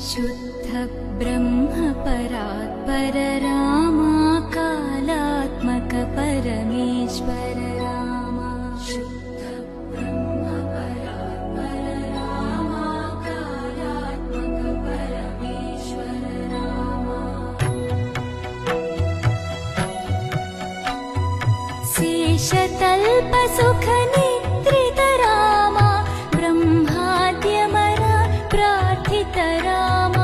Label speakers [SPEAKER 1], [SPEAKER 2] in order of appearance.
[SPEAKER 1] शुद्ध ब्रह्म परात्पर रामा कालात्मक परमेश्वर रामा शुद्ध ब्रह्म परात्पर रामा कालात्मक परमेश्वर रामा शेषतल्प सुख निद्रित रामा ब्रह्माद्यमर प्रार्थित रामा